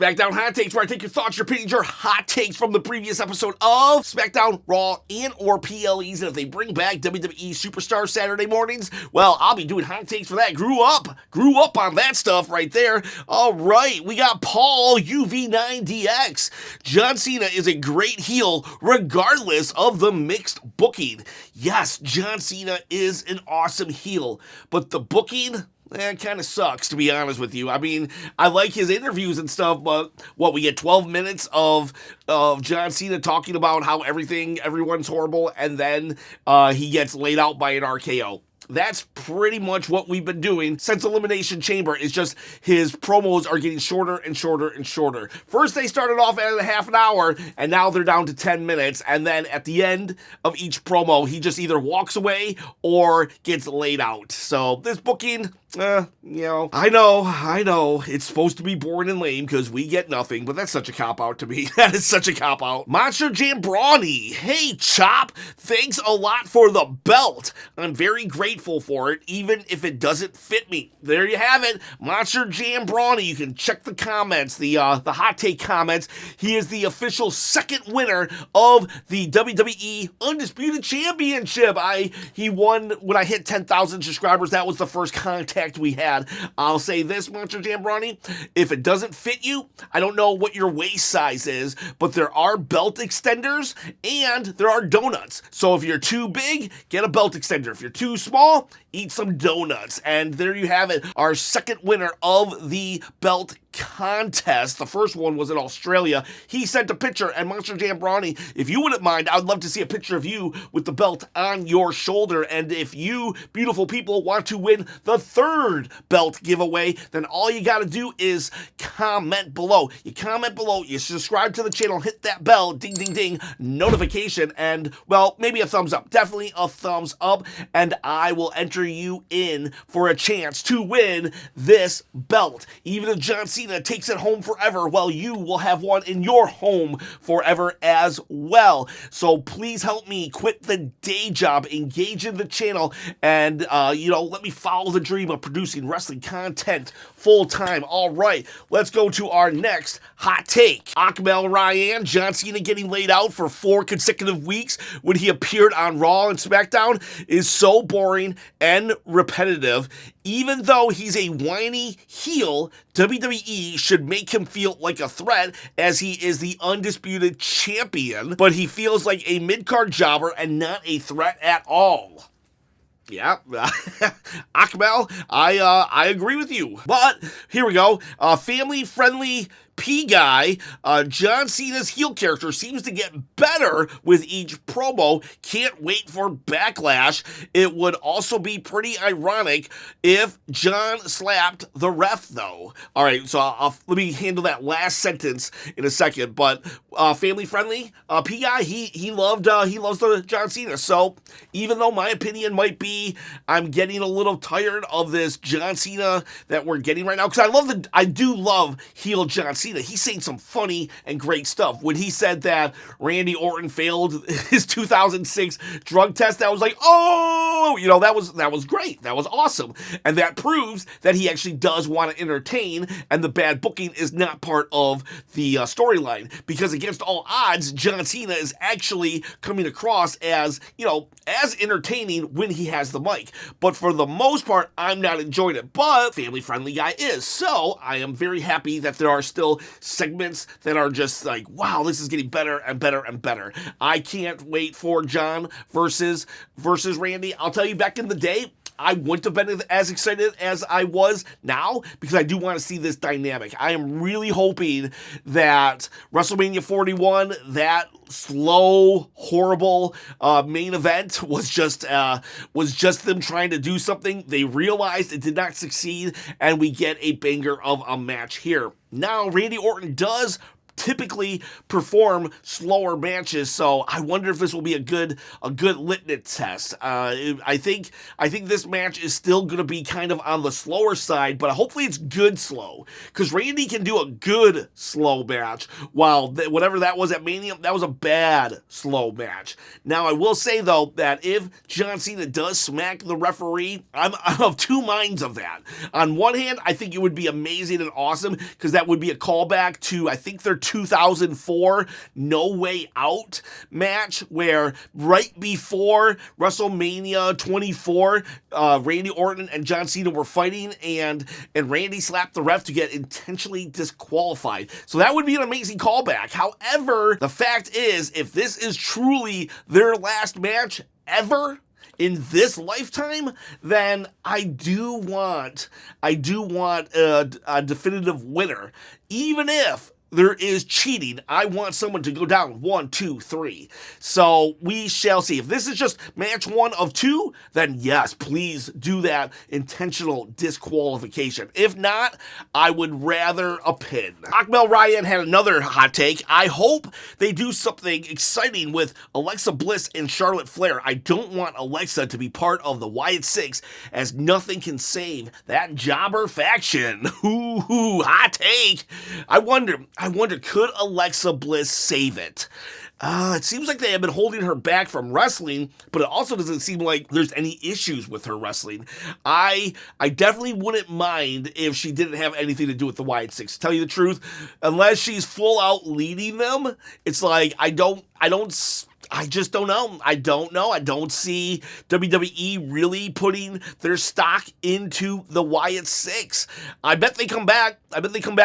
Smackdown Hot Takes, where I take your thoughts, your opinions, your hot takes from the previous episode of Smackdown, Raw, and or PLEs. And if they bring back WWE Superstar Saturday mornings, well, I'll be doing hot takes for that. Grew up on that stuff right there. All right, we got Paul UV9DX. John Cena is a great heel regardless of the mixed booking. Yes, John Cena is an awesome heel, but the booking... it kind of sucks, to be honest with you. I mean, I like his interviews and stuff, but we get 12 minutes of John Cena talking about how everyone's horrible, and then he gets laid out by an RKO. That's pretty much what we've been doing since Elimination Chamber. It's just his promos are getting shorter and shorter and shorter. First, they started off at a half an hour, and now they're down to 10 minutes. And then at the end of each promo, he just either walks away or gets laid out. So this booking... I know, it's supposed to be boring and lame because we get nothing, but that's such a cop-out to me. That is such a cop-out. Monster Jam Brawny. Hey, Chop, thanks a lot for the belt. I'm very grateful for it, even if it doesn't fit me. There you have it, Monster Jam Brawny. You can check the comments, the hot take comments. He is the official second winner of the WWE Undisputed Championship. He won when I hit 10,000 subscribers. That was the first contest we had. I'll say this, Monster Jam Brawny, if it doesn't fit you, I don't know what your waist size is, but there are belt extenders and there are donuts. So if you're too big, get a belt extender. If you're too small, eat some donuts. And there you have it, our second winner of the belt contest. The first one was in Australia. He sent a picture, and Monster Jam Brawny, if you wouldn't mind, I would love to see a picture of you with the belt on your shoulder. And if you beautiful people want to win the third belt giveaway, then all you got to do is comment below. You comment below, you subscribe to the channel, hit that bell, ding, ding, ding, notification, and, well, maybe a thumbs up. Definitely a thumbs up, and I will enter you in for a chance to win this belt. Even if John Cena takes it home forever, well, you will have one in your home forever as well. So please help me quit the day job, engage in the channel, and, let me follow the dream of producing wrestling content full time. All right, let's go to our next hot take. Akmel Ryan, John Cena getting laid out for 4 consecutive weeks when he appeared on Raw and SmackDown is so boring and repetitive. Even though he's a whiny heel, WWE should make him feel like a threat as he is the undisputed champion, but he feels like a mid-card jobber and not a threat at all. Yeah, Akmel, I agree with you. But here we go. Family-friendly P guy, John Cena's heel character seems to get better with each promo. Can't wait for Backlash. It would also be pretty ironic if John slapped the ref, though. All right, so let me handle that last sentence in a second. But family friendly P guy, he loves the John Cena. So even though my opinion might be I'm getting a little tired of this John Cena that we're getting right now, because I do love heel John Cena. He's saying some funny and great stuff. When he said that Randy Orton failed his 2006 drug test, that was like, oh, that was great. That was awesome. And that proves that he actually does want to entertain, and the bad booking is not part of the storyline. Because against all odds, John Cena is actually coming across as, as entertaining when he has the mic. But for the most part, I'm not enjoying it. But family-friendly guy is. So I am very happy that there are still segments that are just like, wow, this is getting better and better and better. I can't wait for John versus Randy. I'll tell you, back in the day, I wouldn't have been as excited as I was now because I do want to see this dynamic. I am really hoping that WrestleMania 41, that slow, horrible main event was just them trying to do something. They realized it did not succeed, and we get a banger of a match here. Now, Randy Orton does typically perform slower matches, so I wonder if this will be a good litmus test. I think this match is still going to be kind of on the slower side, but hopefully it's good slow, because Randy can do a good slow match, while whatever that was at Mania, that was a bad slow match. Now, I will say, though, that if John Cena does smack the referee, I'm of two minds of that. On one hand, I think it would be amazing and awesome, because that would be a callback to, I think, their 2004 No Way Out match, where right before WrestleMania 24, Randy Orton and John Cena were fighting, and Randy slapped the ref to get intentionally disqualified. So that would be an amazing callback. However, the fact is, if this is truly their last match ever in this lifetime, then I do want a definitive winner. Even if there is cheating, I want someone to go down 1, 2, 3. So we shall see. If this is just match 1 of 2, then yes, please do that intentional disqualification. If not, I would rather a pin. Akmel Ryan had another hot take. I hope they do something exciting with Alexa Bliss and Charlotte Flair. I don't want Alexa to be part of the Wyatt Six, as nothing can save that jobber faction. Ooh, hot take. I wonder, could Alexa Bliss save it? It seems like they have been holding her back from wrestling, but it also doesn't seem like there's any issues with her wrestling. I definitely wouldn't mind if she didn't have anything to do with the Wyatt Six. To tell you the truth, unless she's full out leading them, it's like I just don't know. I don't see WWE really putting their stock into the Wyatt Six. I bet they come back.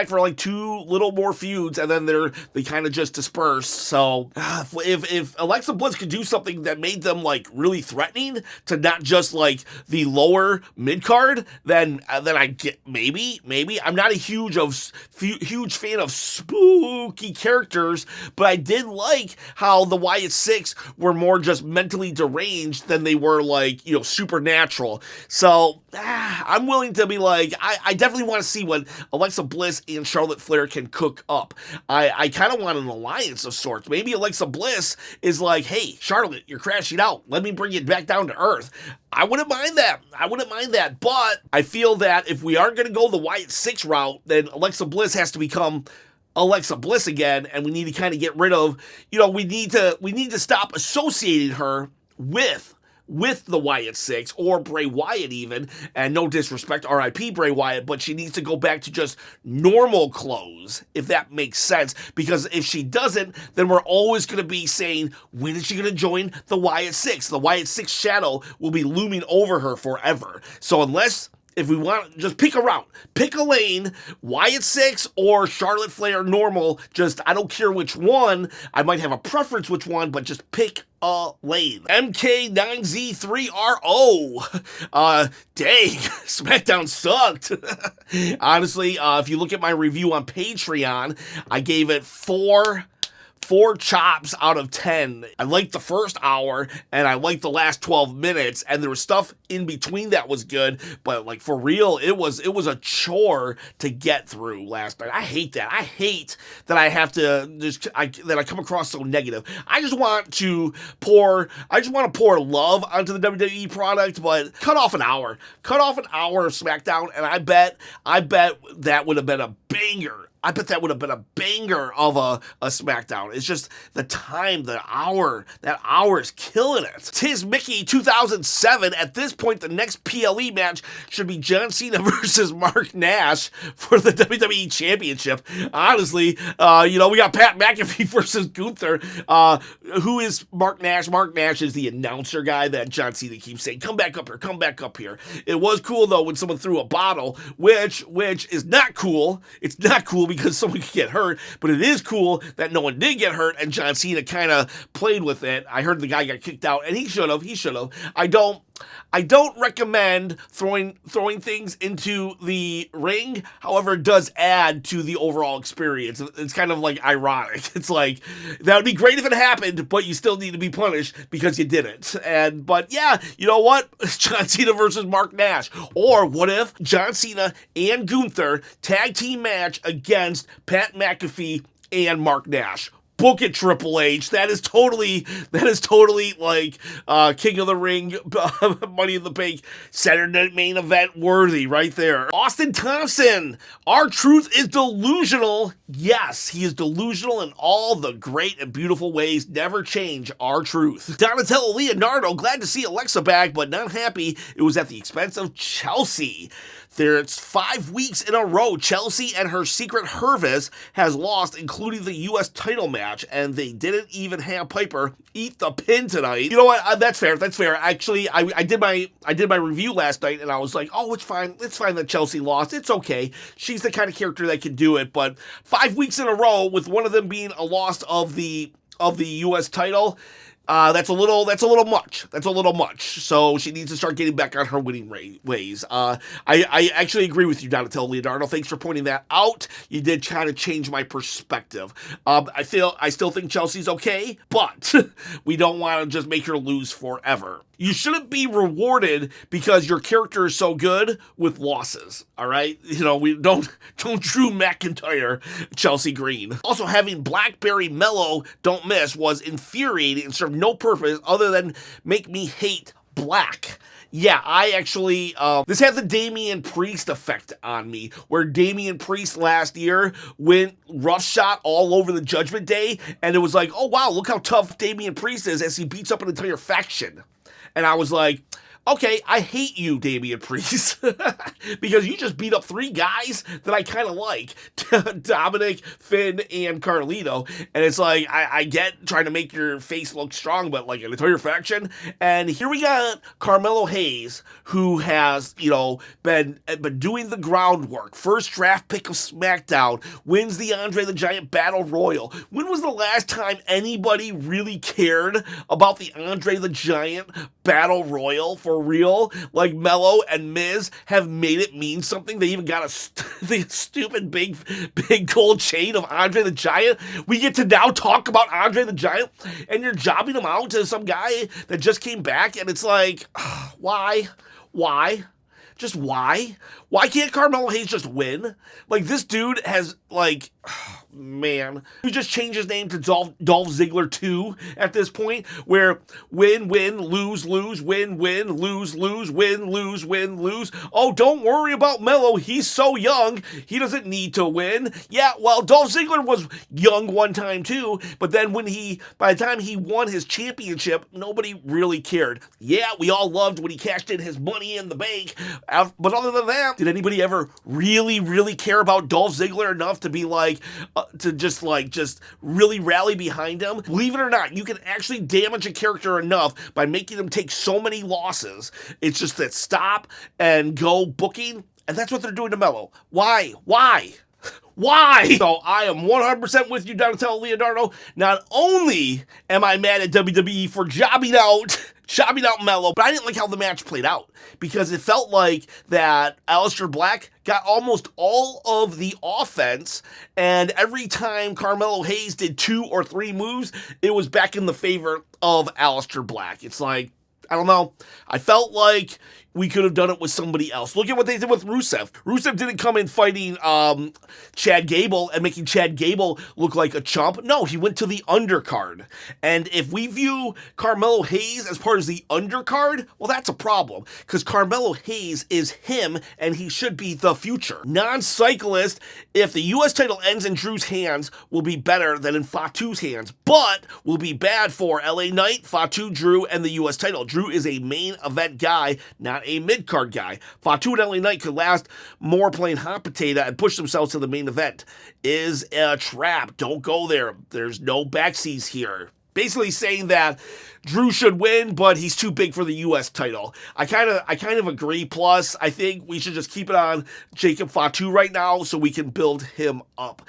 For like 2 little more feuds, and then they kind of just disperse. So if Alexa Bliss could do something that made them like really threatening to not just like the lower mid card, then I get maybe. I'm not a huge fan of spooky characters, but I did like how the Wyatt Six were more just mentally deranged than they were like, supernatural. So I'm willing to be like, I definitely want to see what Alexa Bliss and Charlotte Flair can cook up. I kind of want an alliance of sorts. Maybe Alexa Bliss is like, hey, Charlotte, you're crashing out. Let me bring you back down to earth. I wouldn't mind that. But I feel that if we aren't going to go the Wyatt Six route, then Alexa Bliss has to become Alexa Bliss again, and we need to kind of get rid of, we need to stop associating her with the Wyatt Six or Bray Wyatt even, and no disrespect, R.I.P. Bray Wyatt, but she needs to go back to just normal clothes, if that makes sense, because if she doesn't, then we're always going to be saying, when is she going to join the Wyatt Six? The Wyatt Six shadow will be looming over her forever. So if we want to just pick a route, pick a lane, Wyatt Six or Charlotte Flair normal, I don't care which one. I might have a preference which one, but just pick a lane. MK9Z3RO. Dang, SmackDown sucked. Honestly, if you look at my review on Patreon, I gave it 4 chops out of 10. I liked the first hour, and I liked the last 12 minutes, and there was stuff in between that was good, but like for real, it was a chore to get through last night. I hate that. I hate that I have to that I come across so negative. I just want to pour love onto the WWE product, but cut off an hour of SmackDown, and I bet that would have been a banger. I bet that would have been a banger of a SmackDown. It's just the time, that hour is killing it. Tis Mickey 2007. At this point, the next PLE match should be John Cena versus Mark Nash for the WWE Championship. Honestly, we got Pat McAfee versus Gunther. Who is Mark Nash? Mark Nash is the announcer guy that John Cena keeps saying, come back up here. It was cool, though, when someone threw a bottle, which is not cool. It's not cool because someone could get hurt, but it is cool that no one did get hurt, and John Cena kind of played with it. I heard the guy got kicked out, and he should have. I don't recommend throwing things into the ring. However, it does add to the overall experience. It's kind of like ironic. It's like, that would be great if it happened, but you still need to be punished because you didn't. But yeah, you know what? John Cena versus Mark Nash. Or what if John Cena and Gunther tag team match against Pat McAfee and Mark Nash. Book it, Triple H. That is totally like King of the Ring, Money in the Bank, Saturday Night Main Event worthy right there. Austin Thompson, R-Truth is delusional. Yes, he is delusional in all the great and beautiful ways. Never change R-Truth. Donatello Leonardo, glad to see Alexa back, but not happy it was at the expense of Chelsea. There's 5 weeks in a row Chelsea and her secret Hervis has lost, including the U.S. title match, and they didn't even have Piper eat the pin tonight. You know what? That's fair. Actually, I did my review last night, and I was like, oh, it's fine. It's fine that Chelsea lost. It's okay. She's the kind of character that can do it. But 5 weeks in a row, with one of them being a loss of the U.S. title. That's a little much. That's a little much. So she needs to start getting back on her winning ways. I actually agree with you, Donatello Leonardo. Thanks for pointing that out. You did kind of change my perspective. I still think Chelsea's okay, but we don't want to just make her lose forever. You shouldn't be rewarded because your character is so good with losses, all right? You know, we don't Drew McIntyre Chelsea Green. Also, having Blackberry Mellow don't miss was infuriating and served no purpose other than make me hate black. Yeah, I actually, this had the Damian Priest effect on me, where Damian Priest last year went roughshod all over the Judgment Day, and it was like, oh wow, look how tough Damian Priest is as he beats up an entire faction. And I was like, okay, I hate you, Damian Priest, because you just beat up 3 guys that I kind of like, Dominic, Finn, and Carlito, and it's like, I get trying to make your face look strong, but like an entire faction, and here we got Carmelo Hayes, who has, you know, been doing the groundwork, first draft pick of SmackDown, wins the Andre the Giant Battle Royal. When was the last time anybody really cared about the Andre the Giant Battle Royal for real? Like Mello and Miz have made it mean something. They even got the stupid big gold chain of Andre the Giant. We get to now talk about Andre the Giant, and you're jobbing him out to some guy that just came back, and it's like, why? Just why? Why can't Carmelo Hayes just win? Like, this dude has, like, man. You just change his name to Dolph Ziggler 2 at this point, where win, lose, win, lose, win, lose. Oh, don't worry about Mello. He's so young. He doesn't need to win. Yeah, well, Dolph Ziggler was young one time too, but then by the time he won his championship, nobody really cared. Yeah, we all loved when he cashed in his Money in the Bank, but other than that, did anybody ever really care about Dolph Ziggler enough to be like, to just really rally behind him? Believe it or not, you can actually damage a character enough by making them take so many losses. It's just that stop and go booking, and that's what they're doing to Mello. Why? So I am 100% with you, Donatello Leonardo. Not only am I mad at WWE for jobbing out Mello, but I didn't like how the match played out, because it felt like that Aleister Black got almost all of the offense, and every time Carmelo Hayes did 2 or 3 moves, it was back in the favor of Aleister Black. It's like, I don't know. I felt like we could have done it with somebody else. Look at what they did with Rusev. Rusev didn't come in fighting Chad Gable and making Chad Gable look like a chump. No, he went to the undercard. And if we view Carmelo Hayes as part of the undercard, well, that's a problem, because Carmelo Hayes is him, and he should be the future. Non-cyclist, if the U.S. title ends in Drew's hands, will be better than in Fatu's hands, but will be bad for LA Knight, Fatu, Drew, and the U.S. title. Drew is a main event guy, not a mid-card guy. Fatu and LA Knight could last more playing hot potato and push themselves to the main event. Is a trap. Don't go there. There's no backseas here. Basically saying that Drew should win, but he's too big for the U.S. title. I kind of agree. Plus, I think we should just keep it on Jacob Fatu right now so we can build him up.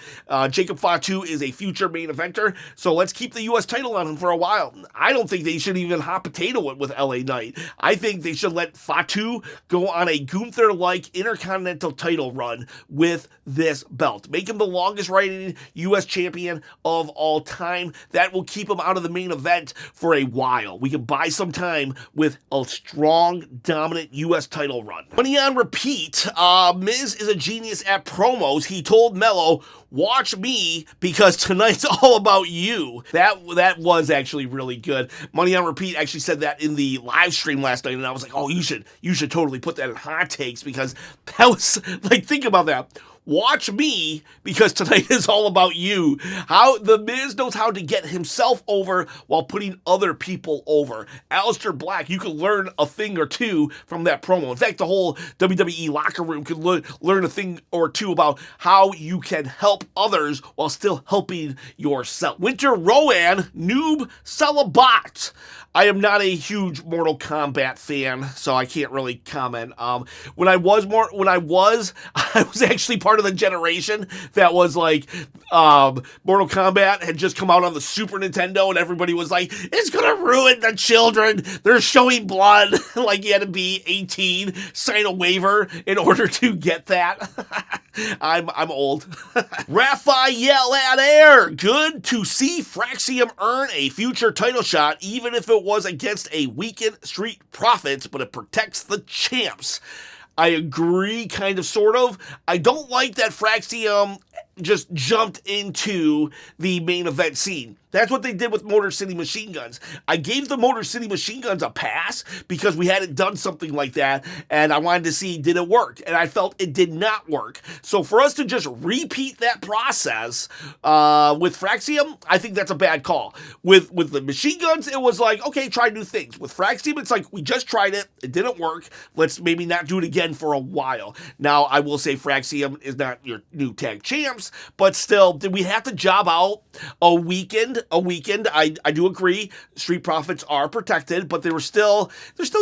Jacob Fatu is a future main eventer, so let's keep the U.S. title on him for a while. I don't think they should even hot potato it with LA Knight. I think they should let Fatu go on a Gunther-like Intercontinental title run with this belt. Make him the longest reigning U.S. champion of all time. That will keep him out of the main event for a while. while. We can buy some time with a strong, dominant U.S. title run. Money on repeat, Miz is a genius at promos. He told Melo, watch me because tonight's all about you. That was actually really good. Money on repeat actually said that in the live stream last night, and I was like, oh, you should totally put that in hot takes, because that was like, think about that. Watch me because tonight is all about you. How the Miz knows how to get himself over while putting other people over. Aleister Black, you could learn a thing or two from that promo. In fact, the whole WWE locker room could learn a thing or two about how you can help others while still helping yourself. Winter Rowan, Noob Celibat. I am not a huge Mortal Kombat fan, so I can't really comment. I was actually part of the generation that was like, Mortal Kombat had just come out on the Super Nintendo, and everybody was like, it's gonna ruin the children. They're showing blood. Like, you had to be 18, sign a waiver in order to get that. I'm old. Raphael at Air. Good to see Fraxium earn a future title shot, even if it was against a weakened Street Profits, but it protects the champs. I agree, kind of, sort of. I don't like that Fraxium just jumped into the main event scene. That's what they did with Motor City Machine Guns. I gave the Motor City Machine Guns a pass because we hadn't done something like that, and I wanted to see, did it work? And I felt it did not work. So for us to just repeat that process with Fraxium, I think that's a bad call. With the Machine Guns, it was like, okay, try new things. With Fraxium, it's like, we just tried it. It didn't work. Let's maybe not do it again for a while. Now, I will say Fraxium is not your new tag champs, but still, did we have to job out a weekend? I do agree. Street Profits are protected, but they're still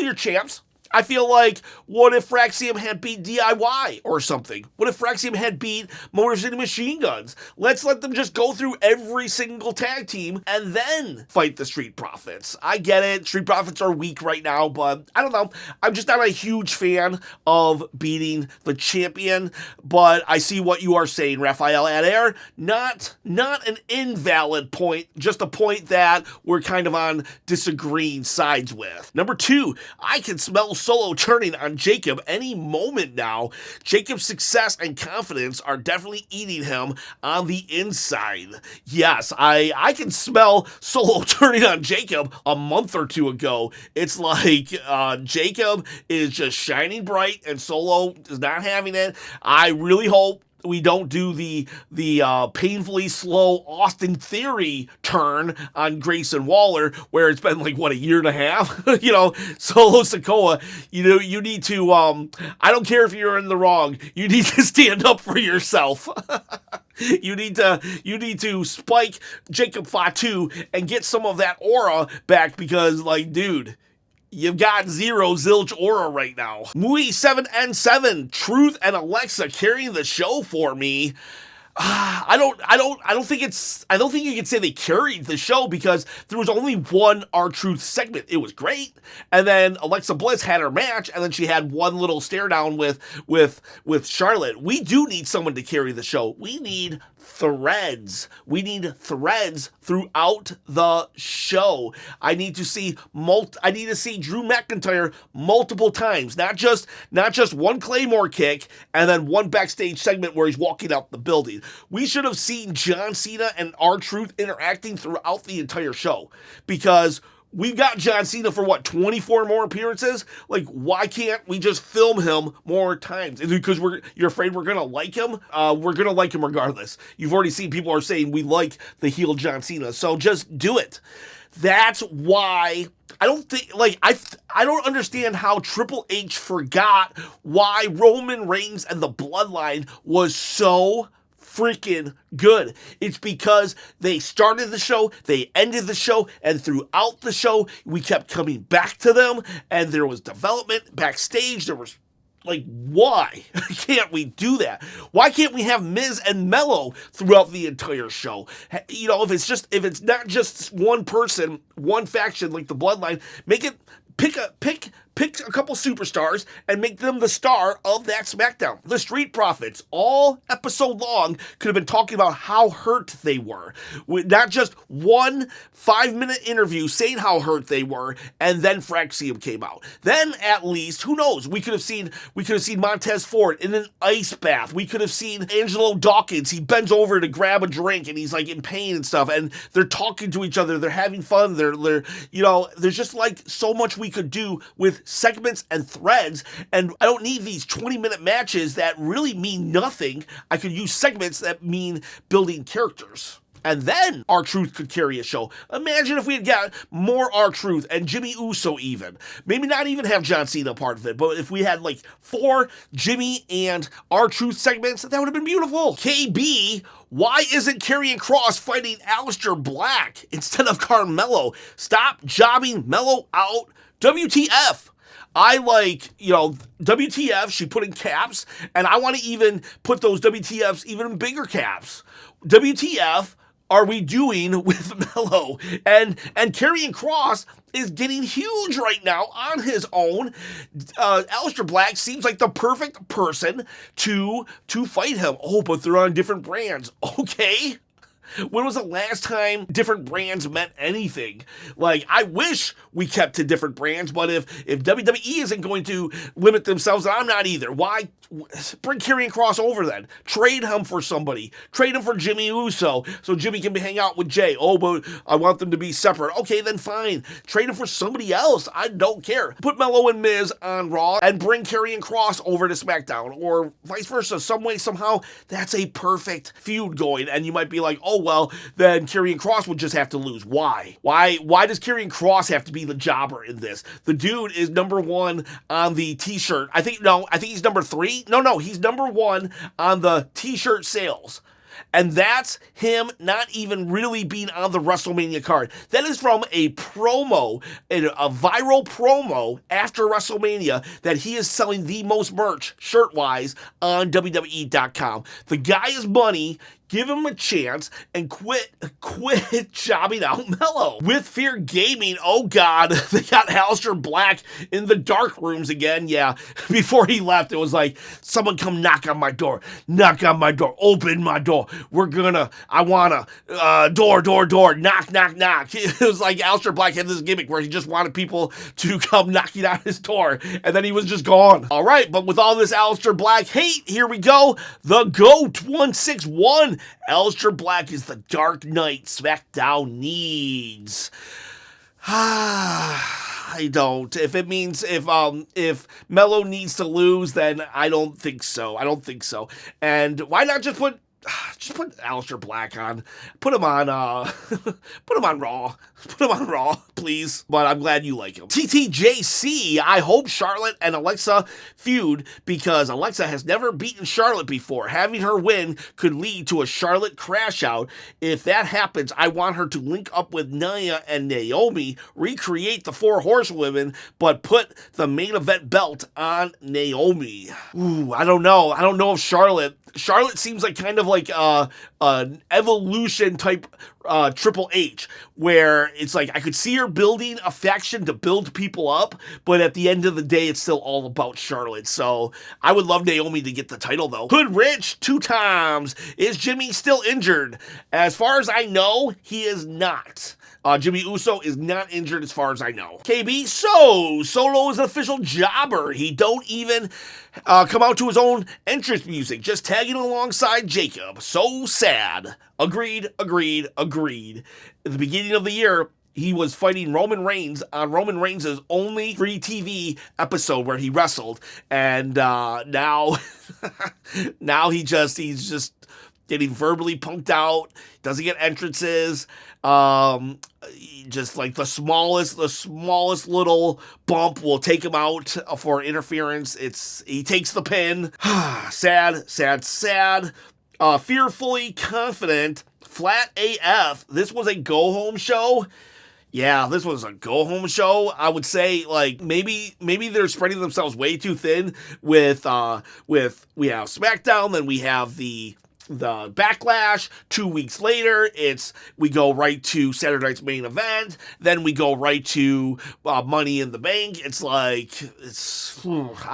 your champs. I feel like, what if Fraxium had beat DIY or something? What if Fraxium had beat Motor City Machine Guns? Let's let them just go through every single tag team and then fight the Street Profits. I get it. Street Profits are weak right now, but I don't know. I'm just not a huge fan of beating the champion, but I see what you are saying, Raphael Adair. Not an invalid point, just a point that we're kind of on disagreeing sides with. Number 2, I can smell Solo turning on Jacob any moment now. Jacob's success and confidence are definitely eating him on the inside. Yes, I can smell Solo turning on Jacob a month or two ago. It's like Jacob is just shining bright and Solo is not having it. I really hope we don't do the painfully slow Austin Theory turn on Grayson Waller, where it's been like, what, a year and a half? Solo Sikoa, you need to, I don't care if you're in the wrong, you need to stand up for yourself. You need to spike Jacob Fatu and get some of that aura back, because, like, dude, you've got zero zilch aura right now. Mui 7N7, Truth and Alexa carrying the show for me. I don't think you can say they carried the show, because there was only one R-Truth segment. It was great. And then Alexa Bliss had her match, and then she had one little stare down with Charlotte. We do need someone to carry the show. We need threads. We need threads throughout the show. I need to see Drew McIntyre multiple times, not just one Claymore kick and then one backstage segment where he's walking out the building. We should have seen John Cena and R-Truth interacting throughout the entire show, because we've got John Cena for, 24 more appearances? Like, why can't we just film him more times? Is it because you're afraid we're going to like him? We're going to like him regardless. You've already seen people are saying we like the heel John Cena, so just do it. That's why I don't think, I don't understand how Triple H forgot why Roman Reigns and the Bloodline was so freaking good. It's because they started the show, they ended the show, and throughout the show, we kept coming back to them, and there was development backstage. There was, why can't we do that? Why can't we have Miz and Melo throughout the entire show? If it's not just one person, one faction like the Bloodline, make it pick a couple superstars and make them the star of that SmackDown. The Street Profits, all episode long, could have been talking about how hurt they were. Not just one 5-minute interview saying how hurt they were, and then Fraxium came out. Then, at least, who knows? We could have seen Montez Ford in an ice bath. We could have seen Angelo Dawkins. He bends over to grab a drink, and he's like in pain and stuff, and they're talking to each other. They're having fun. They're there's just like so much we could do with segments and threads, and I don't need these 20-minute matches that really mean nothing. I could use segments that mean building characters. And then R-Truth could carry a show. Imagine if we had got more R-Truth and Jimmy Uso even. Maybe not even have John Cena part of it, but if we had like 4 Jimmy and R-Truth segments, that would have been beautiful. KB, why isn't Karrion Kross fighting Aleister Black instead of Carmelo? Stop jobbing Melo out. WTF. I like, WTF, she put in caps, and I want to even put those WTFs even in bigger caps. WTF are we doing with Melo? And Karrion Kross is getting huge right now on his own. Aleister Black seems like the perfect person to fight him. Oh, but they're on different brands. Okay. When was the last time different brands meant anything? Like, I wish we kept to different brands, but if WWE isn't going to limit themselves, I'm not either. Why bring Karrion Kross over then? Trade him for somebody. Trade him for Jimmy Uso so Jimmy can hang out with Jay. Oh, but I want them to be separate. Okay, then fine. Trade him for somebody else. I don't care. Put Melo and Miz on Raw and bring Karrion Kross over to SmackDown, or vice versa. Some way, somehow, that's a perfect feud going. And you might be like, oh, well, then Karrion Kross would just have to lose. Why? Why does Karrion Kross have to be the jobber in this? The dude is number 1 on the t-shirt. I think he's number 3. No, he's number 1 on the t-shirt sales. And that's him not even really being on the WrestleMania card. That is from a promo, a viral promo after WrestleMania, that he is selling the most merch, shirt-wise, on WWE.com. The guy is money. Give him a chance and quit jobbing out Melo. With Fear Gaming, oh God, they got Aleister Black in the dark rooms again. Yeah, before he left, it was like, someone come knock on my door, open my door. I wanna, door, knock. It was like Aleister Black had this gimmick where he just wanted people to come knocking on his door, and then he was just gone. All right, but with all this Aleister Black hate, here we go. The GOAT 161. Aleister Black is the Dark Knight SmackDown needs. I don't. If it means if Melo needs to lose, then I don't think so. And why not just put Aleister Black on. Put him on Raw. Put him on Raw, please. But I'm glad you like him. TTJC, I hope Charlotte and Alexa feud, because Alexa has never beaten Charlotte before. Having her win could lead to a Charlotte crash out. If that happens, I want her to link up with Nia and Naomi, recreate the 4 horsewomen, but put the main event belt on Naomi. Ooh, I don't know. I don't know if Charlotte seems like kind of like an evolution type Triple H, where it's like I could see her building a faction to build people up, but at the end of the day, it's still all about Charlotte. So I would love Naomi to get the title, though. Hood Rich 2 times. Is Jimmy still injured? As far as I know, he is not. Jimmy Uso is not injured as far as I know. KB, so Solo is an official jobber. He don't even come out to his own entrance music, just tagging alongside Jacob. So sad. Agreed. At the beginning of the year, he was fighting Roman Reigns on Roman Reigns' only free TV episode where he wrestled, and now he's just getting verbally punked out. Doesn't get entrances. Just like the smallest little bump will take him out for interference. He takes the pin. Sad. Fearfully confident. Flat AF. This was a go-home show. Yeah, this was a go-home show. I would say, like, maybe they're spreading themselves way too thin with we have SmackDown, then we have the the Backlash. 2 weeks later, we go right to Saturday night's main event. Then we go right to Money in the Bank. I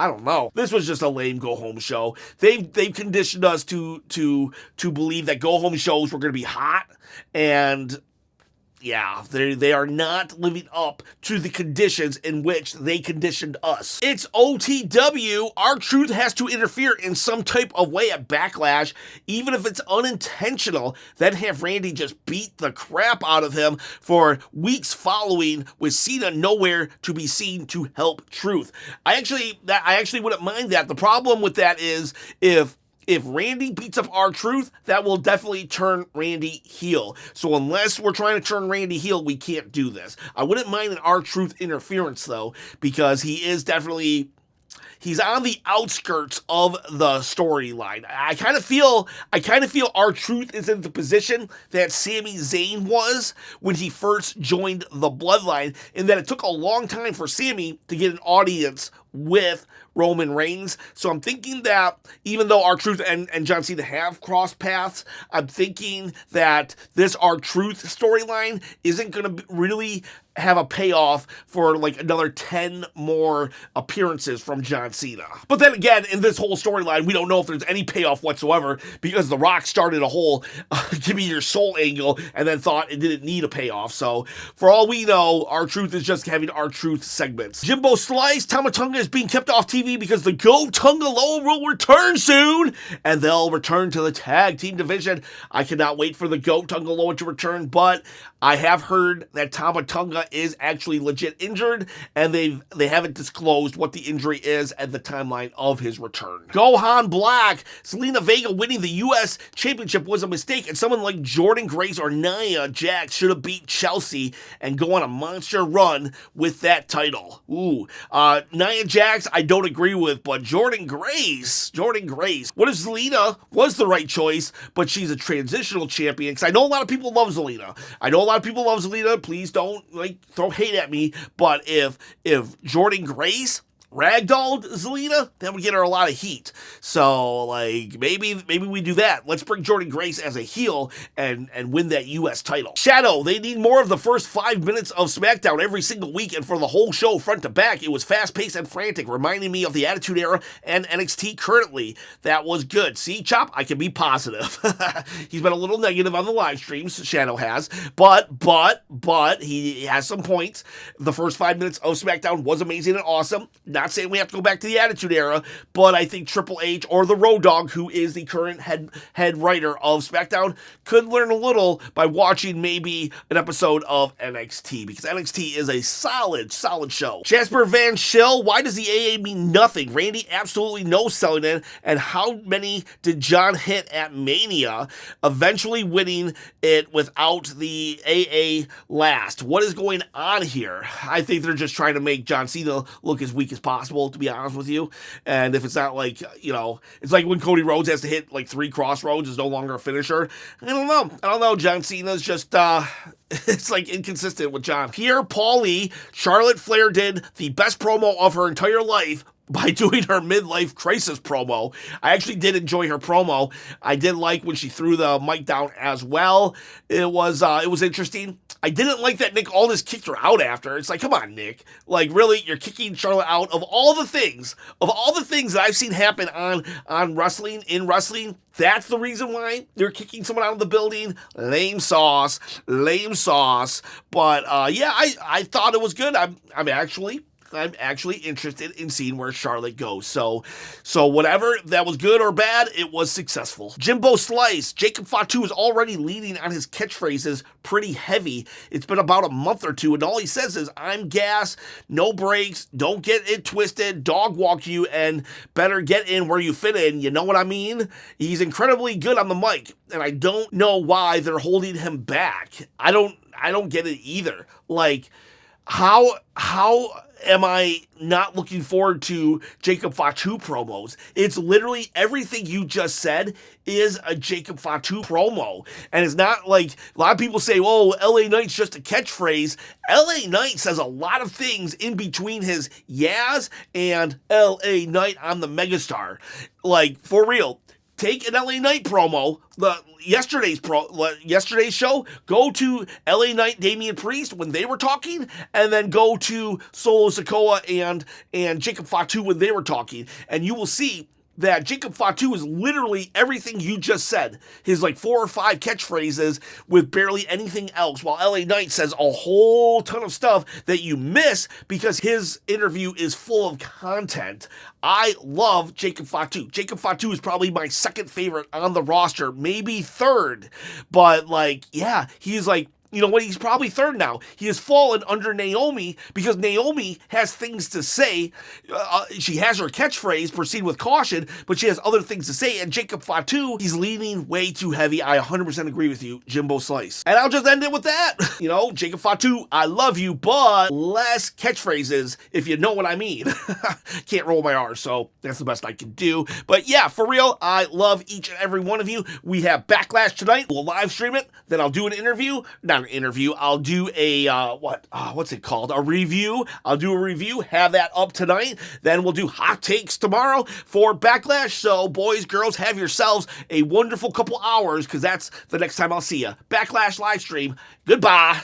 don't know. This was just a lame go home show. They've conditioned us to believe that go home shows were going to be hot, and yeah, they are not living up to the conditions in which they conditioned us. It's OTW. R-Truth has to interfere in some type of way at Backlash, even if it's unintentional, then have Randy just beat the crap out of him for weeks following, with Cena nowhere to be seen to help Truth. I actually wouldn't mind that. The problem with that is if Randy beats up R-Truth, that will definitely turn Randy heel. So unless we're trying to turn Randy heel, we can't do this. I wouldn't mind an R-Truth interference, though, because he's on the outskirts of the storyline. I kind of feel R-Truth is in the position that Sami Zayn was when he first joined the Bloodline, in that it took a long time for Sami to get an audience with Roman Reigns. So I'm thinking that even though R-Truth and John Cena have crossed paths, I'm thinking that this R-Truth storyline isn't going to really have a payoff for like another 10 more appearances from John Cena. But then again, in this whole storyline, we don't know if there's any payoff whatsoever, because The Rock started a whole give me your soul angle and then thought it didn't need a payoff. So for all we know, R-Truth is just having R-Truth segments. Jimbo Slice, Tama Tonga is being kept off TV because the Go Tonga Low will return soon, and they'll return to the tag team division. I cannot wait for the Go Tonga Low to return, but I have heard that Tama Tonga is actually legit injured, and they haven't disclosed what the injury is and the timeline of his return. Gohan Black, Zelina Vega winning the U.S. Championship was a mistake, and someone like Jordynne Grace or Nia Jax should have beat Chelsea and go on a monster run with that title. Ooh, Nia Jax I don't agree with, but Jordynne Grace. What if Zelina was the right choice, but she's a transitional champion? Because I know a lot of people love Zelina. Please don't throw hate at me, but if Jordynne Grace ragdolled Zelina, that would get her a lot of heat. So, maybe we do that. Let's bring Jordynne Grace as a heel and win that U.S. title. Shadow, they need more of the first 5 minutes of SmackDown every single week, and for the whole show, front to back, it was fast-paced and frantic, reminding me of the Attitude Era and NXT currently. That was good. See, Chop, I can be positive. He's been a little negative on the live streams, Shadow has, but he has some points. The first 5 minutes of SmackDown was amazing and awesome. Not saying we have to go back to the Attitude Era, but I think Triple H or the Road Dogg, who is the current head writer of SmackDown, could learn a little by watching maybe an episode of NXT, because NXT is a solid show. Jasper Van Schill, why does the AA mean nothing? Randy absolutely no selling in, and how many did John hit at Mania, eventually winning it without the AA last? What is going on here? I think they're just trying to make John Cena look as weak as possible, to be honest with you. And if it's not it's like when Cody Rhodes has to hit 3 crossroads, is no longer a finisher. I don't know. John Cena's just it's inconsistent with John. Pierre Pauli, Charlotte Flair did the best promo of her entire life by doing her midlife crisis promo. I actually did enjoy her promo. I did like when she threw the mic down as well. It was interesting. I didn't like that Nick Aldis kicked her out after. It's come on, Nick. Really, you're kicking Charlotte out of all the things that I've seen happen in wrestling. That's the reason why they're kicking someone out of the building. Lame sauce. But I thought it was good. I'm actually interested in seeing where Charlotte goes. So whatever, that was good or bad, it was successful. Jimbo Slice, Jacob Fatu is already leaning on his catchphrases pretty heavy. It's been about a month or two, and all he says is, I'm gas, no brakes, don't get it twisted, dog walk you, and better get in where you fit in. You know what I mean? He's incredibly good on the mic, and I don't know why they're holding him back. I don't get it either. How am I not looking forward to Jacob Fatu promos? It's literally everything you just said is a Jacob Fatu promo. And it's not a lot of people say, oh, LA Knight's just a catchphrase. LA Knight says a lot of things in between his Yaz and LA Knight, I'm the megastar. For real. take an LA Knight promo, yesterday's show, go to LA Knight, Damian Priest when they were talking, and then go to Solo Sikoa and Jacob Fatu when they were talking, and you will see that Jacob Fatu is literally everything you just said. His 4 or 5 catchphrases with barely anything else, while LA Knight says a whole ton of stuff that you miss because his interview is full of content. I love Jacob Fatu. Jacob Fatu is probably my second favorite on the roster, maybe third. But he's you know what? He's probably third now. He has fallen under Naomi because Naomi has things to say. She has her catchphrase, proceed with caution, but she has other things to say. And Jacob Fatu, he's leaning way too heavy. I 100% agree with you, Jimbo Slice. And I'll just end it with that. Jacob Fatu, I love you, but less catchphrases, if you know what I mean. Can't roll my R's, so that's the best I can do. But yeah, for real, I love each and every one of you. We have Backlash tonight. We'll live stream it. Then I'll do an interview. Not an interview. I'll do a what's it called? A review. I'll do a review. Have that up tonight. Then we'll do hot takes tomorrow for Backlash. So boys, girls, have yourselves a wonderful couple hours because that's the next time I'll see you. Backlash live stream. Goodbye.